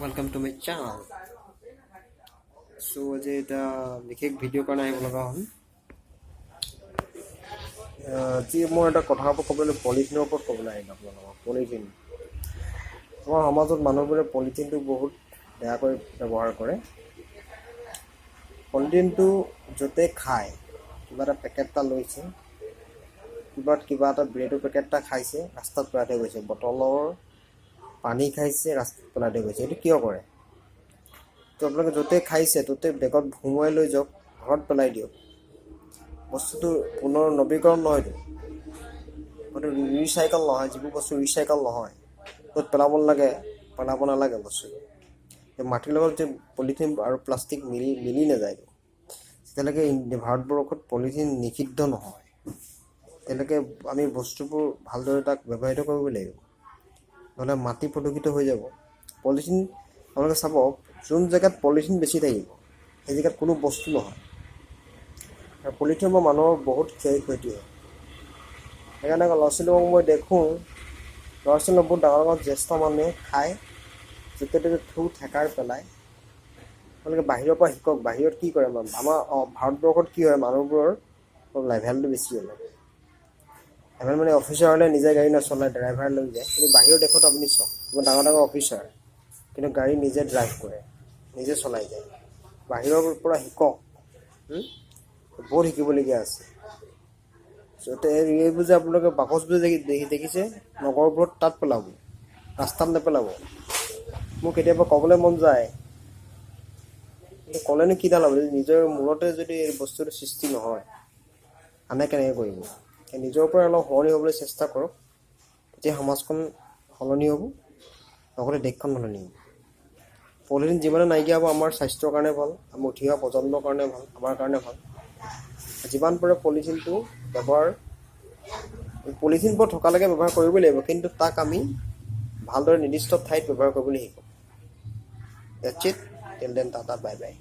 Welcome to my channel. So আজি এটা বিশেষ ভিডিঅ' কাৰণে আহিব লগা হ'ল। আজি মই এটা কথা ক'বলৈ পলিথিনৰ ওপৰত ক'বলৈ আহিলোঁ আপোনালোকক। পলিথিন আমাৰ সমাজত মানুহবোৰে পলিথিনটো বহুত বেয়াকৈ ব্যৱহাৰ কৰে। পলিথিনটো য'তে খায়, কিবা এটা পেকেট এটা লৈছে, কিবা এটা ব্ৰেডৰ পেকেট এটা খাইছে, ৰাস্তাত পেলাই থৈ গৈছে। বটলৰ পানী খাইছে, ৰাস্তাত পেলাই থৈ গৈছে। এইটো কিয় কৰে? তো আপোনালোকে য'তে খাইছে ত'তে বেগত ভুমুৱাই লৈ যাওক, ঘৰত পেলাই দিয়ক। বস্তুটো পুনৰ নৱীকৰণ নহয়তো, হয়তো ৰিচাইকেল নহয়। যিবোৰ বস্তু ৰিচাইকেল নহয়, য'ত পেলাব নালাগে বস্তুটো। মাটিৰ লগত যে পলিথিন আৰু প্লাষ্টিক মিলি নাযায়তো, তেতিয়ালৈকে ভাৰতবৰ্ষত পলিথিন নিষিদ্ধ নহয়। তেনেকৈ আমি বস্তুবোৰ ভালদৰে তাক ব্যৱহৃত কৰিব লাগিব, নহ'লে মাটি প্ৰদূষিত হৈ যাব। পলিথিন আপোনালোকে চাব, যোন জেগাত পলিথিন বেছি থাকিব সেই জেগাত কোনো বস্তু নহয়। আৰু পলিথিনৰ পৰা মানুহৰ বহুত ক্ষয়ক্ষতি হয়। সেইকাৰণে ল'ৰা ছোৱালীবোৰক মই দেখোঁ, ল'ৰা ছোৱালীক বহুত ডাঙৰ জ্যেষ্ঠ মানুহে খায়, য'তে ত'তে ঠেকাৰ পেলায়। আপোনালোকে বাহিৰৰ পৰা শিকক, বাহিৰত কি কৰে। আমাৰ ভাৰতবৰ্ষত কি হয়, মানুহবোৰৰ লেভেলটো বেছি অলপ। এজন মানে অফিচাৰ হ'লে নিজে গাড়ী নচলায়, ড্ৰাইভাৰ লৈ যায়। কিন্তু বাহিৰৰ দেশত আপুনি চাওক, ডাঙৰ অফিচাৰ কিন্তু গাড়ী নিজে ড্ৰাইভ কৰে, নিজে চলাই যায়। বাহিৰৰ পৰা শিকক, বহুত শিকিবলগীয়া আছে। য'তে এইবোৰ যে আপোনালোকে বাকচবোৰ দেখিছে নগৰবোৰত, তাত পেলাব, ৰাস্তাত নেপেলাব। মোৰ কেতিয়াবা ক'বলৈ মন যায়, কিন্তু ক'লেনো কিডাল হ'ব? নিজৰ মূৰতে যদি এই বস্তুটো সৃষ্টি নহয়, আনে কেনেকৈ কৰিব? নিজৰ পৰা অলপ সলনি হ'বলৈ চেষ্টা কৰক, তেতিয়া সমাজখন সলনি হ'ব, লগতে দেশখন সলনি হ'ব। পলিথিন যিমানে নাইকিয়া হ'ব, আমাৰ স্বাস্থ্যৰ কাৰণে ভাল, আমাৰ উঠি অহা প্ৰজন্মৰ কাৰণে ভাল, আমাৰ কাৰণে ভাল। যিমান পাৰে পলিথিনটো পলিথিনবোৰ থকালৈকে ব্যৱহাৰ কৰিবই লাগিব, কিন্তু তাক আমি ভালদৰে নিৰ্দিষ্ট ঠাইত ব্যৱহাৰ কৰিবলৈ শিকোঁ। That's it. Till then, tata, bye bye.